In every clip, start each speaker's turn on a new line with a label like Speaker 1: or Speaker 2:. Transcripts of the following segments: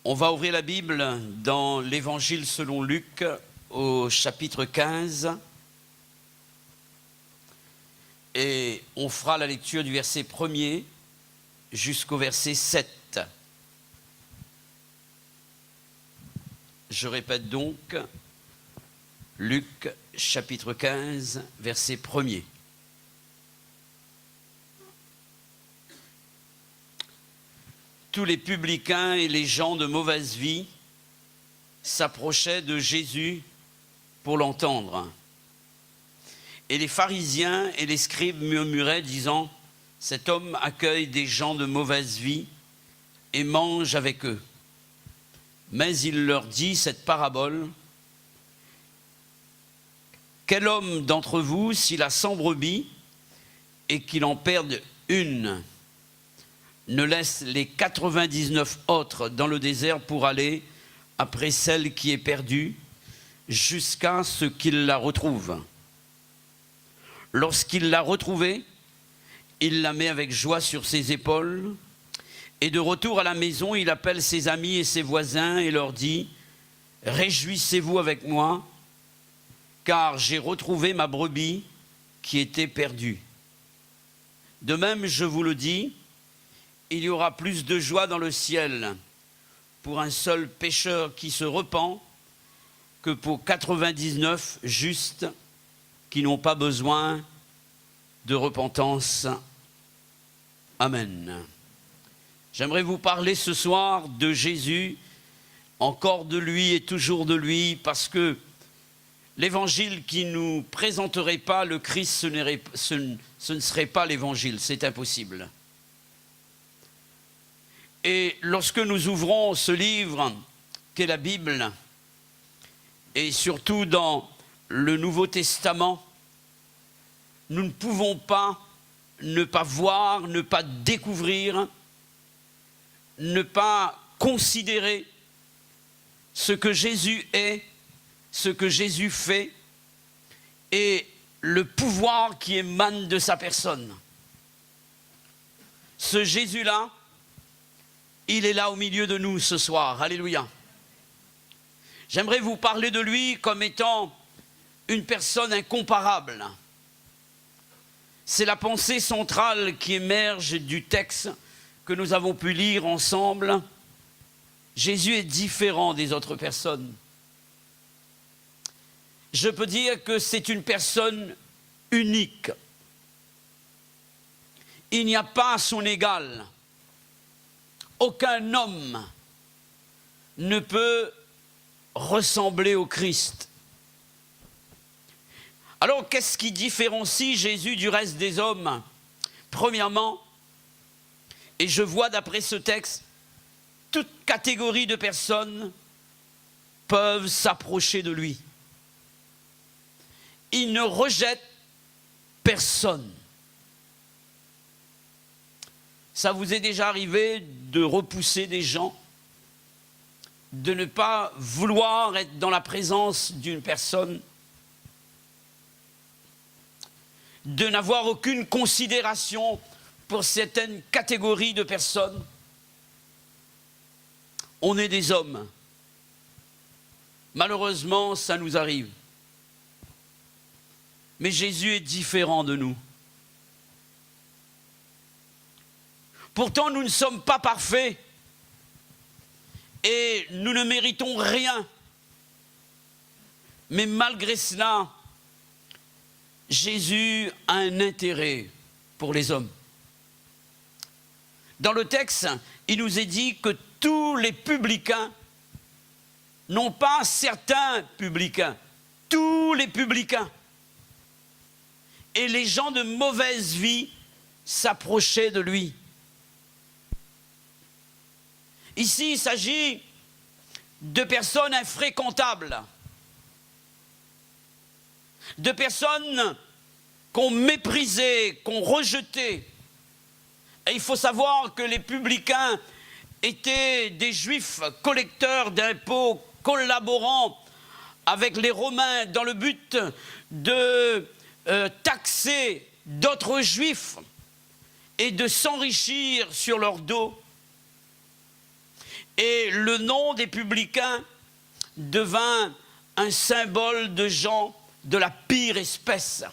Speaker 1: On va ouvrir la Bible dans l'Évangile selon Luc au chapitre 15 et on fera la lecture du verset 1er jusqu'au verset 7. Je répète donc, Luc chapitre 15, verset 1er. Tous les publicains et les gens de mauvaise vie s'approchaient de Jésus pour l'entendre. Et les pharisiens et les scribes murmuraient, disant, « Cet homme accueille des gens de mauvaise vie et mange avec eux. » Mais il leur dit cette parabole, « Quel homme d'entre vous, s'il a 100 brebis et qu'il en perde une, ne laisse les 99 autres dans le désert pour aller après celle qui est perdue jusqu'à ce qu'il la retrouve. Lorsqu'il l'a retrouvée, il la met avec joie sur ses épaules et de retour à la maison, il appelle ses amis et ses voisins et leur dit « Réjouissez-vous avec moi, car j'ai retrouvé ma brebis qui était perdue. De même, je vous le dis, il y aura plus de joie dans le ciel pour un seul pécheur qui se repent que pour 99 justes qui n'ont pas besoin de repentance. » Amen. J'aimerais vous parler ce soir de Jésus, encore de lui et toujours de lui, parce que l'évangile qui ne nous présenterait pas le Christ, ce ne serait pas l'évangile, c'est impossible. Et lorsque nous ouvrons ce livre qu'est la Bible, et surtout dans le Nouveau Testament, nous ne pouvons pas ne pas voir, ne pas découvrir, ne pas considérer ce que Jésus est, ce que Jésus fait et le pouvoir qui émane de sa personne. Ce Jésus-là, il est là au milieu de nous ce soir. Alléluia. J'aimerais vous parler de lui comme étant une personne incomparable. C'est la pensée centrale qui émerge du texte que nous avons pu lire ensemble. Jésus est différent des autres personnes. Je peux dire que c'est une personne unique. Il n'y a pas à son égal. Aucun homme ne peut ressembler au Christ. Alors, qu'est-ce qui différencie Jésus du reste des hommes? Premièrement, et je vois d'après ce texte, toute catégorie de personnes peuvent s'approcher de lui. Il ne rejette personne. Ça vous est déjà arrivé de repousser des gens, de ne pas vouloir être dans la présence d'une personne, de n'avoir aucune considération pour certaines catégories de personnes? On est des hommes. Malheureusement, ça nous arrive. Mais Jésus est différent de nous. Pourtant, nous ne sommes pas parfaits et nous ne méritons rien. Mais malgré cela, Jésus a un intérêt pour les hommes. Dans le texte, il nous est dit que tous les publicains, non pas certains publicains, tous les publicains et les gens de mauvaise vie s'approchaient de lui. Ici, il s'agit de personnes infréquentables, de personnes qu'on méprisait, qu'on rejetait. Et il faut savoir que les publicains étaient des juifs collecteurs d'impôts, collaborant avec les Romains dans le but de taxer d'autres juifs et de s'enrichir sur leur dos. Et le nom des publicains devint un symbole de gens de la pire espèce.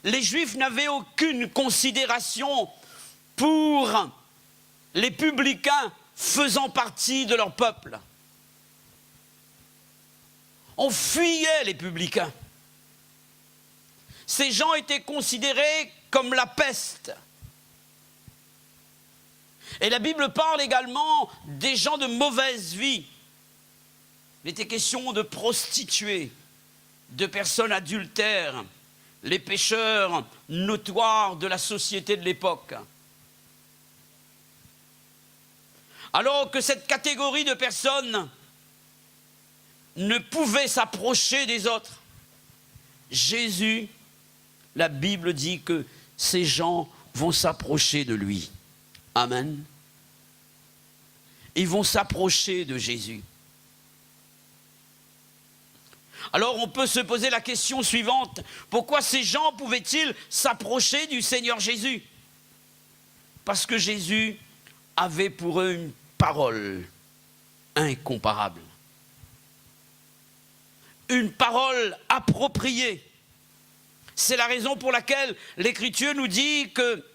Speaker 1: Les Juifs n'avaient aucune considération pour les publicains faisant partie de leur peuple. On fuyait les publicains. Ces gens étaient considérés comme la peste. Et la Bible parle également des gens de mauvaise vie. Il était question de prostituées, de personnes adultères, les pécheurs notoires de la société de l'époque. Alors que cette catégorie de personnes ne pouvait s'approcher des autres, Jésus, la Bible dit que ces gens vont s'approcher de lui. Amen. Ils vont s'approcher de Jésus. Alors on peut se poser la question suivante. Pourquoi ces gens pouvaient-ils s'approcher du Seigneur Jésus? Parce que Jésus avait pour eux une parole incomparable. Une parole appropriée. C'est la raison pour laquelle l'Écriture nous dit que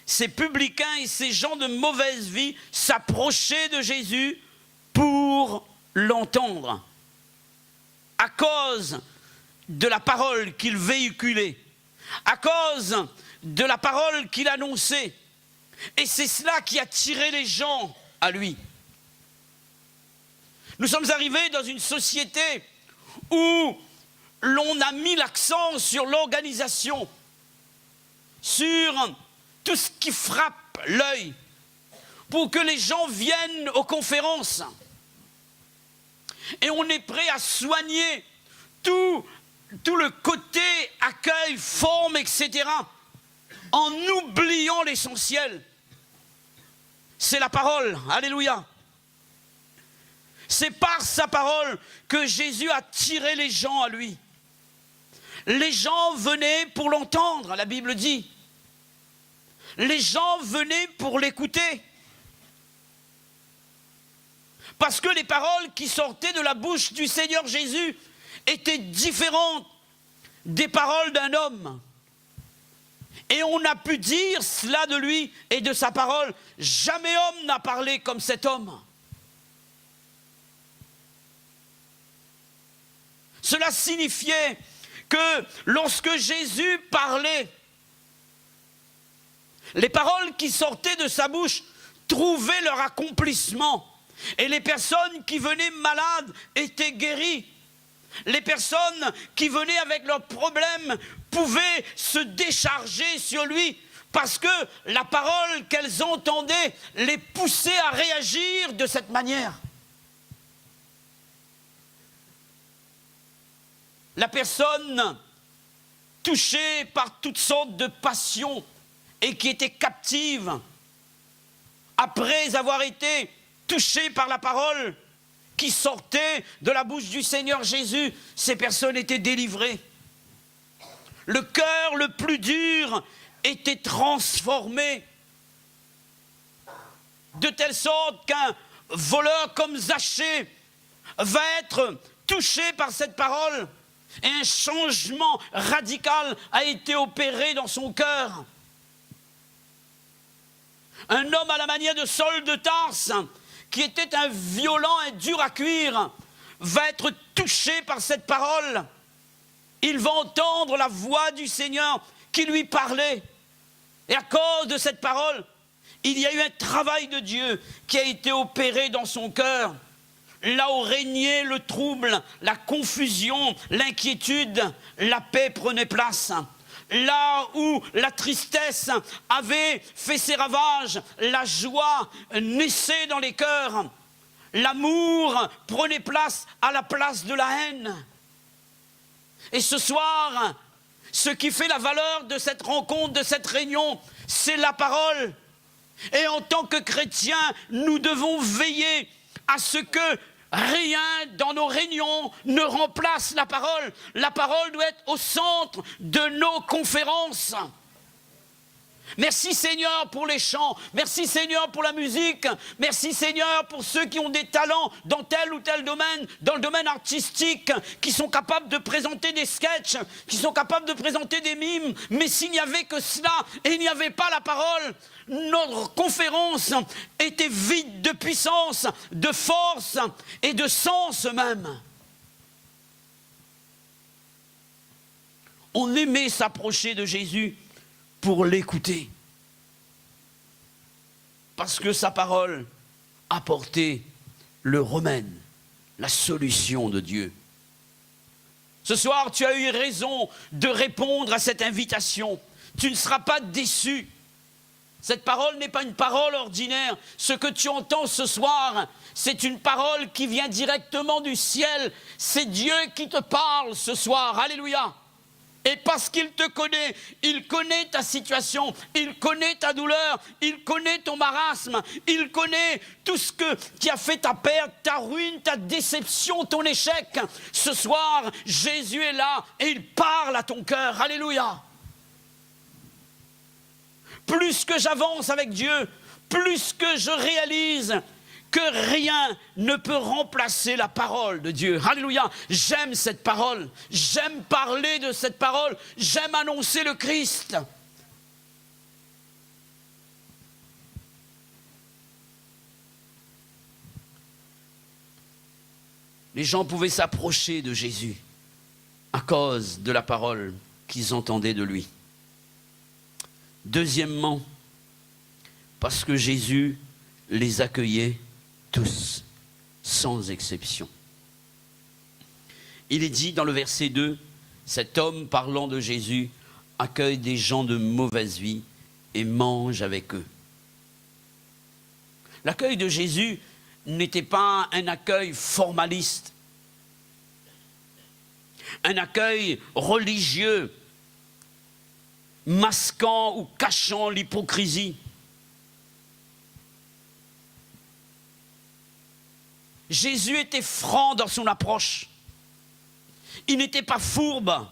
Speaker 1: ces publicains et ces gens de mauvaise vie s'approchaient de Jésus pour l'entendre. À cause de la parole qu'il véhiculait, à cause de la parole qu'il annonçait. Et c'est cela qui attirait les gens à lui. Nous sommes arrivés dans une société où l'on a mis l'accent sur l'organisation, sur tout ce qui frappe l'œil, pour que les gens viennent aux conférences. Et on est prêt à soigner tout le côté accueil, forme, etc., en oubliant l'essentiel. C'est la parole. Alléluia. C'est par sa parole que Jésus a tiré les gens à lui. Les gens venaient pour l'entendre, la Bible dit. Les gens venaient pour l'écouter. Parce que les paroles qui sortaient de la bouche du Seigneur Jésus étaient différentes des paroles d'un homme. Et on a pu dire cela de lui et de sa parole. Jamais homme n'a parlé comme cet homme. Cela signifiait que lorsque Jésus parlait, les paroles qui sortaient de sa bouche trouvaient leur accomplissement. Et les personnes qui venaient malades étaient guéries. Les personnes qui venaient avec leurs problèmes pouvaient se décharger sur lui parce que la parole qu'elles entendaient les poussait à réagir de cette manière. La personne touchée par toutes sortes de passions et qui était captive, après avoir été touchée par la parole qui sortait de la bouche du Seigneur Jésus, ces personnes étaient délivrées. Le cœur le plus dur était transformé, de telle sorte qu'un voleur comme Zachée va être touché par cette parole et un changement radical a été opéré dans son cœur. Un homme à la manière de Saul de Tarse, qui était un violent, un dur à cuire, va être touché par cette parole. Il va entendre la voix du Seigneur qui lui parlait. Et à cause de cette parole, il y a eu un travail de Dieu qui a été opéré dans son cœur. Là où régnait le trouble, la confusion, l'inquiétude, la paix prenait place. Là où la tristesse avait fait ses ravages, la joie naissait dans les cœurs. L'amour prenait place à la place de la haine. Et ce soir, ce qui fait la valeur de cette rencontre, de cette réunion, c'est la parole. Et en tant que chrétiens, nous devons veiller à ce que rien dans nos réunions ne remplace la parole. La parole doit être au centre de nos conférences. Merci Seigneur pour les chants, merci Seigneur pour la musique, merci Seigneur pour ceux qui ont des talents dans tel ou tel domaine, dans le domaine artistique, qui sont capables de présenter des sketchs, qui sont capables de présenter des mimes. Mais s'il n'y avait que cela et il n'y avait pas la parole, notre conférence était vide de puissance, de force et de sens même. On aimait s'approcher de Jésus pour l'écouter. Parce que sa parole apportait le remède, la solution de Dieu. Ce soir, tu as eu raison de répondre à cette invitation. Tu ne seras pas déçu. Cette parole n'est pas une parole ordinaire. Ce que tu entends ce soir, c'est une parole qui vient directement du ciel. C'est Dieu qui te parle ce soir. Alléluia. Et parce qu'il te connaît, il connaît ta situation, il connaît ta douleur, il connaît ton marasme, il connaît tout ce qui a fait ta perte, ta ruine, ta déception, ton échec. Ce soir, Jésus est là et il parle à ton cœur. Alléluia. Plus que j'avance avec Dieu, plus que je réalise que rien ne peut remplacer la parole de Dieu. Alléluia. J'aime cette parole. J'aime parler de cette parole. J'aime annoncer le Christ. Les gens pouvaient s'approcher de Jésus à cause de la parole qu'ils entendaient de lui. Deuxièmement, parce que Jésus les accueillait tous, sans exception. Il est dit dans le verset 2, cet homme parlant de Jésus accueille des gens de mauvaise vie et mange avec eux. L'accueil de Jésus n'était pas un accueil formaliste, un accueil religieux, masquant ou cachant l'hypocrisie. Jésus était franc dans son approche. Il n'était pas fourbe.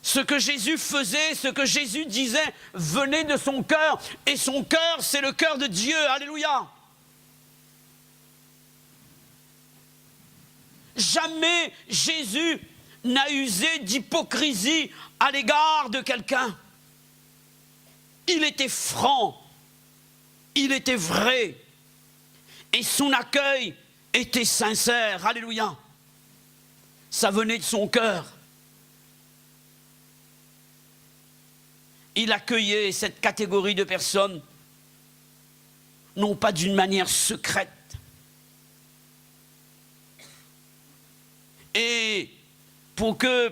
Speaker 1: Ce que Jésus faisait, ce que Jésus disait, venait de son cœur. Et son cœur, c'est le cœur de Dieu. Alléluia. Jamais Jésus n'a usé d'hypocrisie à l'égard de quelqu'un. Il était franc. Il était vrai et son accueil était sincère. Alléluia. Ça venait de son cœur. Il accueillait cette catégorie de personnes, non pas d'une manière secrète. Et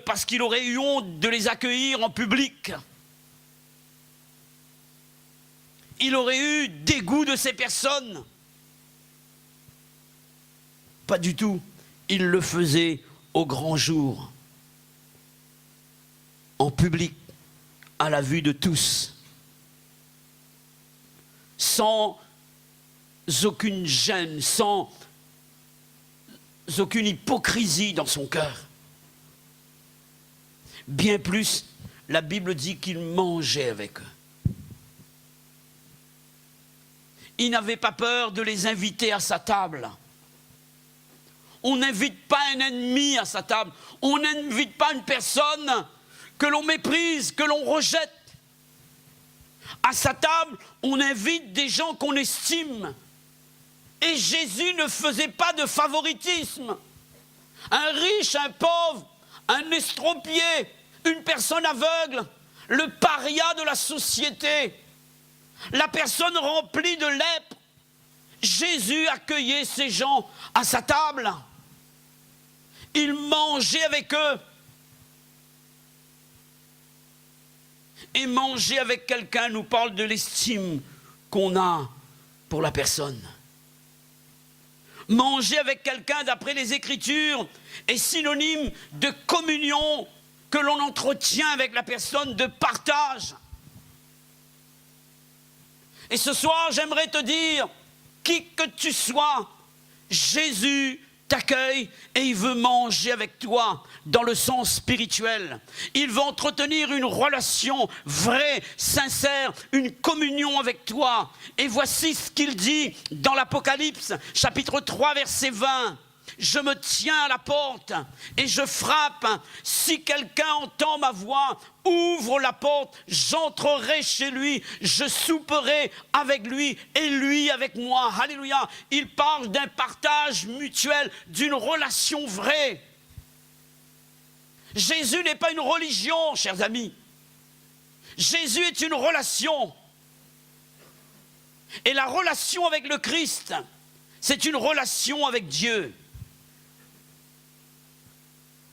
Speaker 1: parce qu'il aurait eu honte de les accueillir en public. Il aurait eu dégoût de ces personnes. Pas du tout. Il le faisait au grand jour, en public, à la vue de tous, sans aucune gêne, sans aucune hypocrisie dans son cœur. Bien plus, la Bible dit qu'il mangeait avec eux. Il n'avait pas peur de les inviter à sa table. On n'invite pas un ennemi à sa table. On n'invite pas une personne que l'on méprise, que l'on rejette. À sa table, on invite des gens qu'on estime. Et Jésus ne faisait pas de favoritisme. Un riche, un pauvre, un estropié, une personne aveugle, le paria de la société, la personne remplie de lèpre. Jésus accueillait ces gens à sa table. Il mangeait avec eux. Et manger avec quelqu'un nous parle de l'estime qu'on a pour la personne. Manger avec quelqu'un, d'après les Écritures, est synonyme de communion que l'on entretient avec la personne, de partage. Et ce soir, j'aimerais te dire, qui que tu sois, Jésus t'accueille et il veut manger avec toi dans le sens spirituel. Il veut entretenir une relation vraie, sincère, une communion avec toi. Et voici ce qu'il dit dans l'Apocalypse, chapitre 3, verset 20. Je me tiens à la porte et je frappe. Si quelqu'un entend ma voix, ouvre la porte, j'entrerai chez lui, je souperai avec lui et lui avec moi. Alléluia. Il parle d'un partage mutuel, d'une relation vraie. Jésus n'est pas une religion, chers amis. Jésus est une relation. Et la relation avec le Christ, c'est une relation avec Dieu.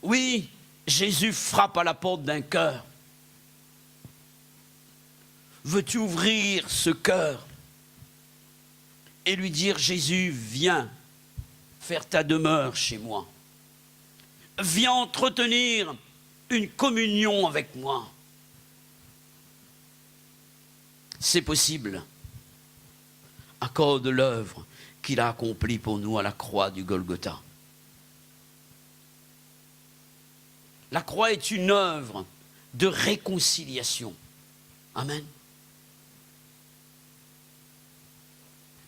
Speaker 1: Oui, Jésus frappe à la porte d'un cœur. Veux-tu ouvrir ce cœur et lui dire, Jésus, viens faire ta demeure chez moi. Viens entretenir une communion avec moi. C'est possible à cause de l'œuvre qu'il a accomplie pour nous à la croix du Golgotha. La croix est une œuvre de réconciliation. Amen.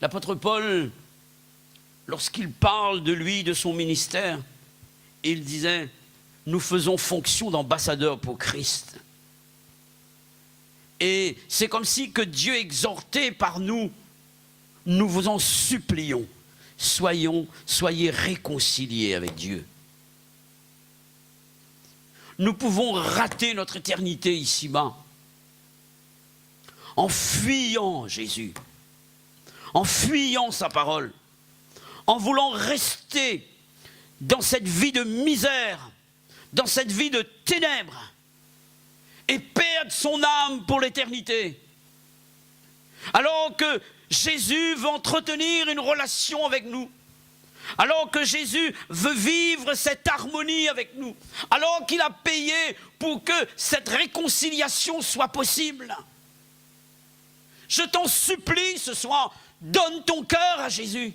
Speaker 1: L'apôtre Paul, lorsqu'il parle de lui, de son ministère, il disait, nous faisons fonction d'ambassadeur pour Christ. Et c'est comme si que Dieu exhortait par nous, nous vous en supplions, soyez réconciliés avec Dieu. Nous pouvons rater notre éternité ici-bas en fuyant Jésus, en fuyant sa parole, en voulant rester dans cette vie de misère, dans cette vie de ténèbres, et perdre son âme pour l'éternité. Alors que Jésus veut entretenir une relation avec nous, alors que Jésus veut vivre cette harmonie avec nous, alors qu'il a payé pour que cette réconciliation soit possible. Je t'en supplie ce soir, donne ton cœur à Jésus.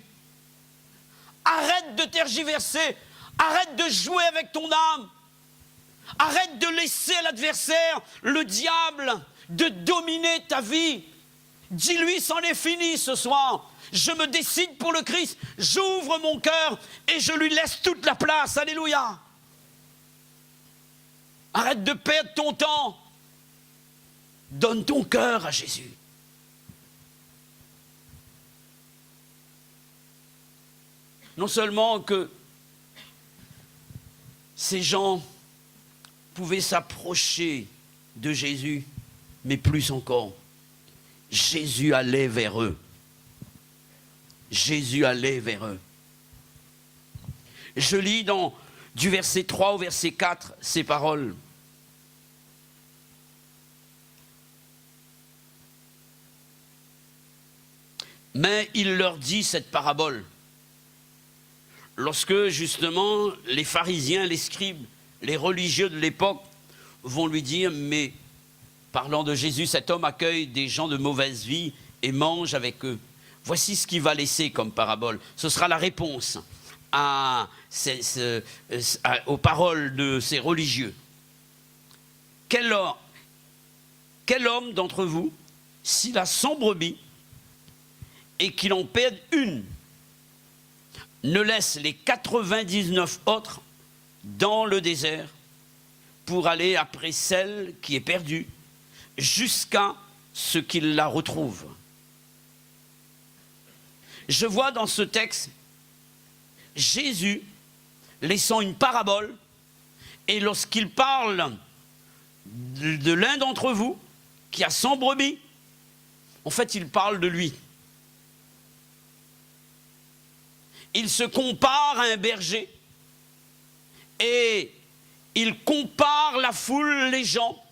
Speaker 1: Arrête de tergiverser, arrête de jouer avec ton âme, arrête de laisser à l'adversaire, le diable, de dominer ta vie. Dis-lui, c'en est fini ce soir. Je me décide pour le Christ, j'ouvre mon cœur et je lui laisse toute la place. Alléluia. Arrête de perdre ton temps. Donne ton cœur à Jésus. Non seulement que ces gens pouvaient s'approcher de Jésus, mais plus encore, Jésus allait vers eux. Jésus allait vers eux. Je lis du verset 3 au verset 4 ces paroles. Mais il leur dit cette parabole. Lorsque justement les pharisiens, les scribes, les religieux de l'époque vont lui dire, mais parlant de Jésus, cet homme accueille des gens de mauvaise vie et mange avec eux. Voici ce qu'il va laisser comme parabole. Ce sera la réponse aux paroles de ces religieux. Quel homme d'entre vous, s'il a 100 brebis et qu'il en perde une, ne laisse les 99 autres dans le désert pour aller après celle qui est perdue jusqu'à ce qu'il la retrouve. Je vois dans ce texte Jésus laissant une parabole, et lorsqu'il parle de l'un d'entre vous qui a 100 brebis, en fait il parle de lui. Il se compare à un berger et il compare la foule, les gens,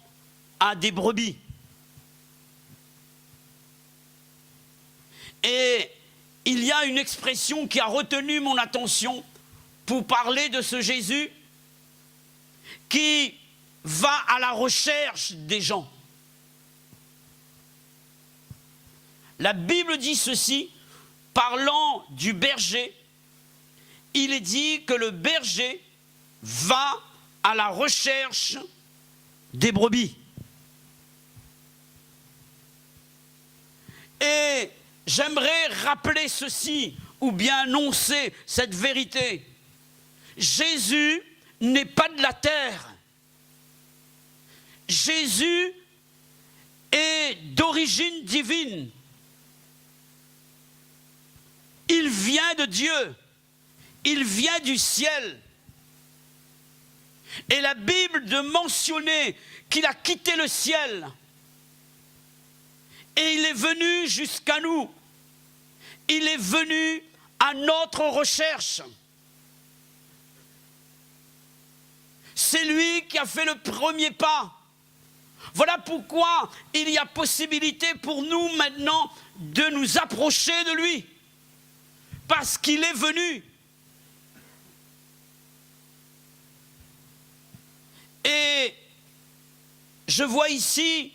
Speaker 1: à des brebis. Et il y a une expression qui a retenu mon attention pour parler de ce Jésus qui va à la recherche des gens. La Bible dit ceci, parlant du berger il est dit que le berger va à la recherche des brebis. Et j'aimerais rappeler ceci, ou bien annoncer cette vérité. Jésus n'est pas de la terre. Jésus est d'origine divine. Il vient de Dieu. Il vient du ciel. Et la Bible de mentionner qu'il a quitté le ciel et il est venu jusqu'à nous. Il est venu à notre recherche. C'est lui qui a fait le premier pas. Voilà pourquoi il y a possibilité pour nous maintenant de nous approcher de lui. Parce qu'il est venu. Et je vois ici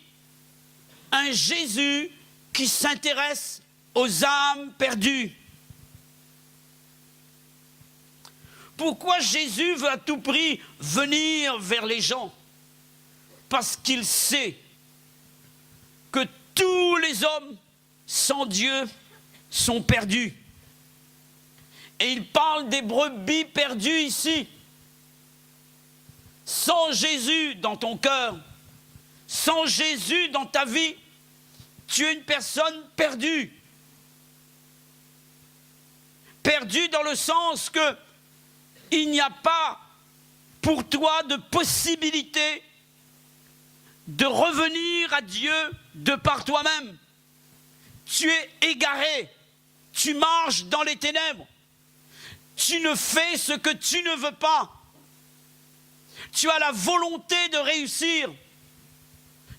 Speaker 1: un Jésus qui s'intéresse aux âmes perdues. Pourquoi Jésus veut à tout prix venir vers les gens? Parce qu'il sait que tous les hommes sans Dieu sont perdus. Et il parle des brebis perdues ici. Sans Jésus dans ton cœur, sans Jésus dans ta vie, tu es une personne perdue. Perdue dans le sens que il n'y a pas pour toi de possibilité de revenir à Dieu de par toi-même. Tu es égaré, tu marches dans les ténèbres, tu ne fais ce que tu ne veux pas. Tu as la volonté de réussir.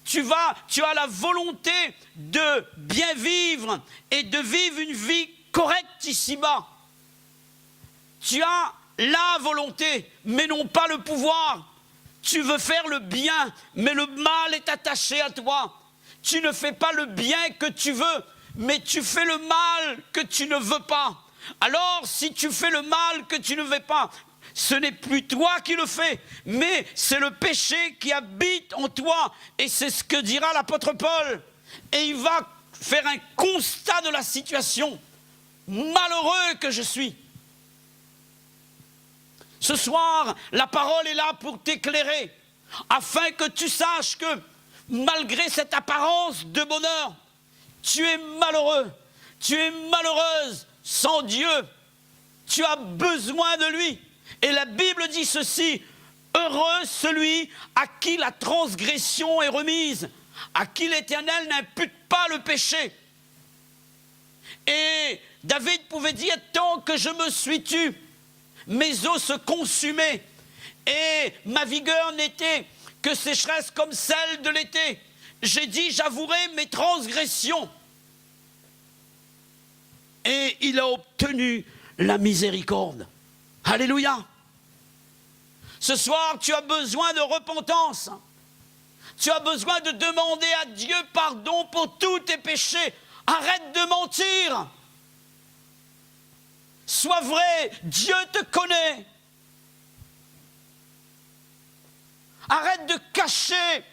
Speaker 1: Tu as la volonté de bien vivre et de vivre une vie correcte ici-bas. Tu as la volonté, mais non pas le pouvoir. Tu veux faire le bien, mais le mal est attaché à toi. Tu ne fais pas le bien que tu veux, mais tu fais le mal que tu ne veux pas. Alors, si tu fais le mal que tu ne veux pas, ce n'est plus toi qui le fais, mais c'est le péché qui habite en toi. Et c'est ce que dira l'apôtre Paul. Et il va faire un constat de la situation. Malheureux que je suis. Ce soir, la parole est là pour t'éclairer, afin que tu saches que malgré cette apparence de bonheur, tu es malheureux, tu es malheureuse sans Dieu. Tu as besoin de lui. Et la Bible dit ceci: heureux celui à qui la transgression est remise, à qui l'Éternel n'impute pas le péché. Et David pouvait dire: tant que je me suis tu, mes os se consumaient, et ma vigueur n'était que sécheresse comme celle de l'été. J'ai dit: j'avouerai mes transgressions. Et il a obtenu la miséricorde. Alléluia. Ce soir, tu as besoin de repentance. Tu as besoin de demander à Dieu pardon pour tous tes péchés. Arrête de mentir. Sois vrai, Dieu te connaît. Arrête de cacher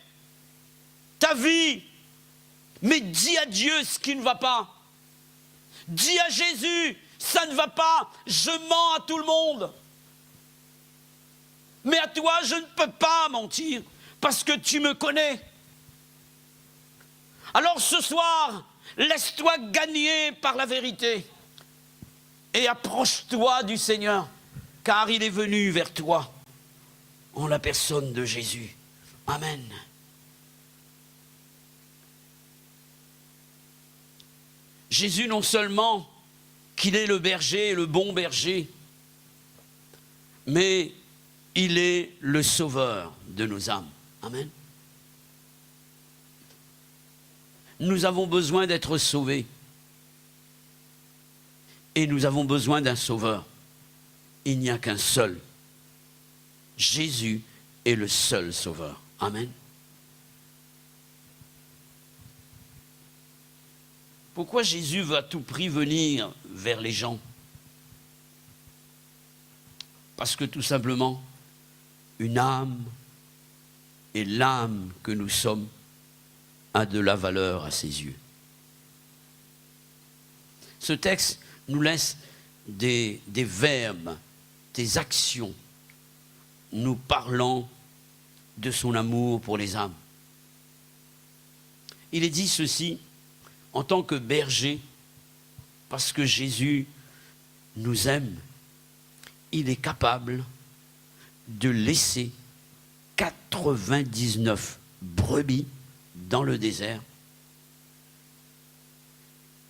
Speaker 1: ta vie, mais dis à Dieu ce qui ne va pas. Dis à Jésus: ça ne va pas, je mens à tout le monde. Mais à toi, je ne peux pas mentir, parce que tu me connais. Alors ce soir, laisse-toi gagner par la vérité. Et approche-toi du Seigneur, car il est venu vers toi, en la personne de Jésus. Amen. Jésus, non seulement qu'il est le berger et le bon berger, mais il est le sauveur de nos âmes. Amen. Nous avons besoin d'être sauvés. Et nous avons besoin d'un sauveur. Il n'y a qu'un seul. Jésus est le seul sauveur. Amen. Pourquoi Jésus veut à tout prix venir vers les gens? Parce que tout simplement, une âme et l'âme que nous sommes a de la valeur à ses yeux. Ce texte nous laisse des verbes, des actions, nous parlant de son amour pour les âmes. Il est dit ceci, en tant que berger, parce que Jésus nous aime, il est capable de laisser 99 brebis dans le désert.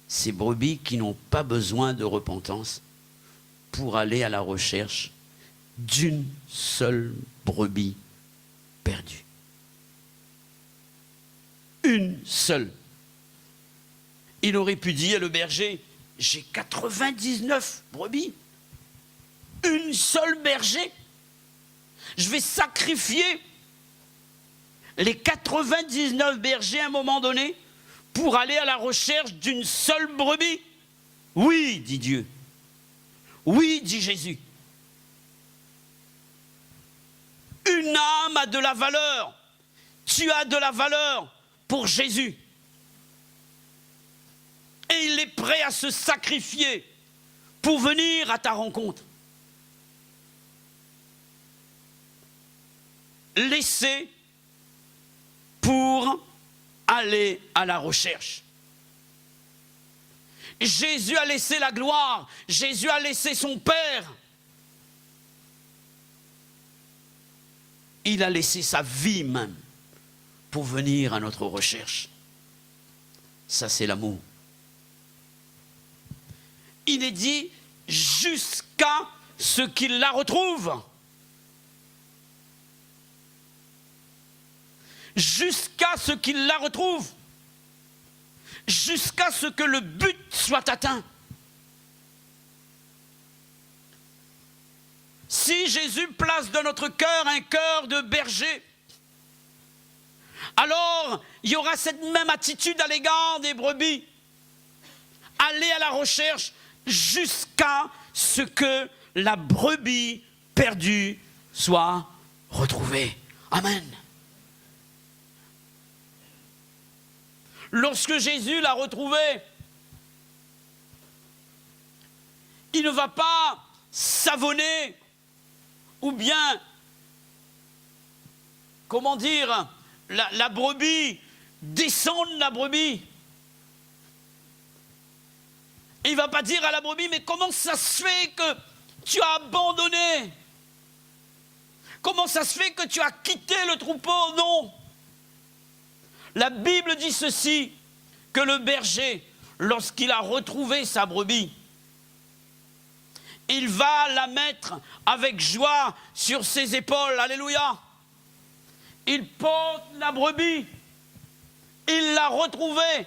Speaker 1: Ces brebis qui n'ont pas besoin de repentance pour aller à la recherche d'une seule brebis perdue. Une seule. Il aurait pu dire, le berger, j'ai 99 brebis. Une seule berger. Je vais sacrifier les 99 bergers à un moment donné pour aller à la recherche d'une seule brebis. Oui, dit Dieu. Oui, dit Jésus. Une âme a de la valeur. Tu as de la valeur pour Jésus. Et il est prêt à se sacrifier pour venir à ta rencontre. Laisser pour aller à la recherche. Jésus a laissé la gloire. Jésus a laissé son Père. Il a laissé sa vie même pour venir à notre recherche. Ça, c'est l'amour. Il est dit jusqu'à ce qu'il la retrouve. Jusqu'à ce qu'il la retrouve. Jusqu'à ce que le but soit atteint. Si Jésus place dans notre cœur un cœur de berger, alors il y aura cette même attitude à l'égard des brebis. Aller à la recherche jusqu'à ce que la brebis perdue soit retrouvée. Amen. Lorsque Jésus l'a retrouvé, il ne va pas savonner ou bien, comment dire, la brebis, descendre la brebis. Il ne va pas dire à la brebis, mais comment ça se fait que tu as abandonné? Comment ça se fait que tu as quitté le troupeau? Non. La Bible dit ceci, que le berger, lorsqu'il a retrouvé sa brebis, il va la mettre avec joie sur ses épaules. Alléluia. Il porte la brebis. Il l'a retrouvée.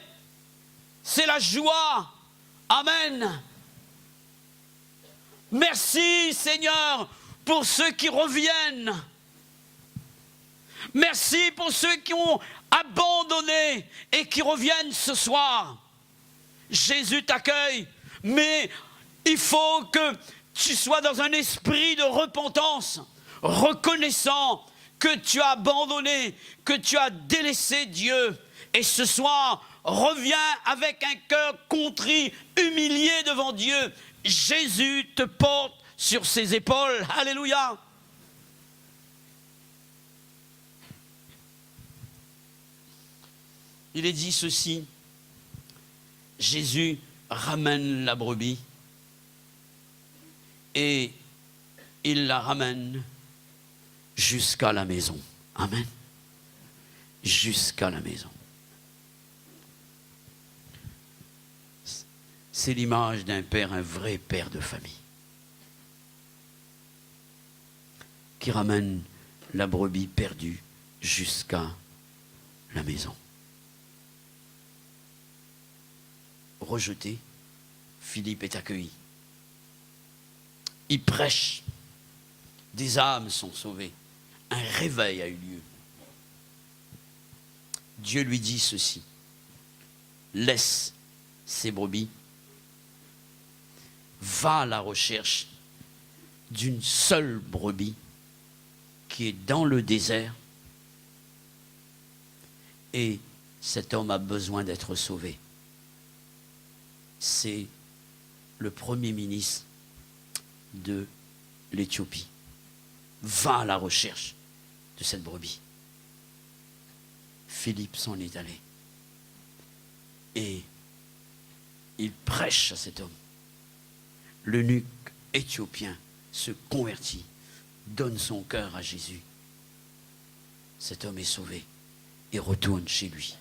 Speaker 1: C'est la joie. Amen. Merci Seigneur pour ceux qui reviennent. Merci pour ceux qui ont abandonné et qui reviennent ce soir. Jésus t'accueille, mais il faut que tu sois dans un esprit de repentance, reconnaissant que tu as abandonné, que tu as délaissé Dieu. Et ce soir, reviens avec un cœur contrit, humilié devant Dieu. Jésus te porte sur ses épaules. Alléluia. Il est dit ceci, Jésus ramène la brebis et il la ramène jusqu'à la maison. Amen. Jusqu'à la maison. C'est l'image d'un père, un vrai père de famille, qui ramène la brebis perdue jusqu'à la maison. Rejeté, Philippe est accueilli. Il prêche. Des âmes sont sauvées. Un réveil a eu lieu. Dieu lui dit ceci. Laisse ces brebis. Va à la recherche d'une seule brebis qui est dans le désert. Et cet homme a besoin d'être sauvé. C'est le premier ministre de l'Éthiopie. Va à la recherche de cette brebis. Philippe s'en est allé. Et il prêche à cet homme. L'eunuque éthiopien se convertit, donne son cœur à Jésus. Cet homme est sauvé et retourne chez lui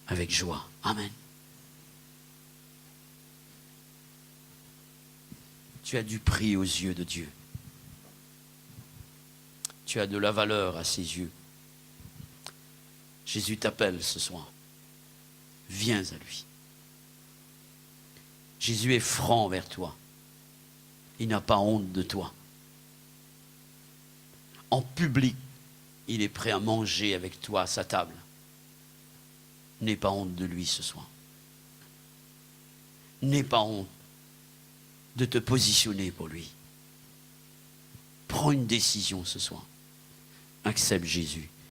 Speaker 1: avec joie. Amen. Tu as du prix aux yeux de Dieu. Tu as de la valeur à ses yeux. Jésus t'appelle ce soir. Viens à lui. Jésus est franc vers toi. Il n'a pas honte de toi. En public, il est prêt à manger avec toi à sa table. N'aie pas honte de lui ce soir. N'aie pas honte de te positionner pour lui. Prends une décision ce soir. Accepte Jésus.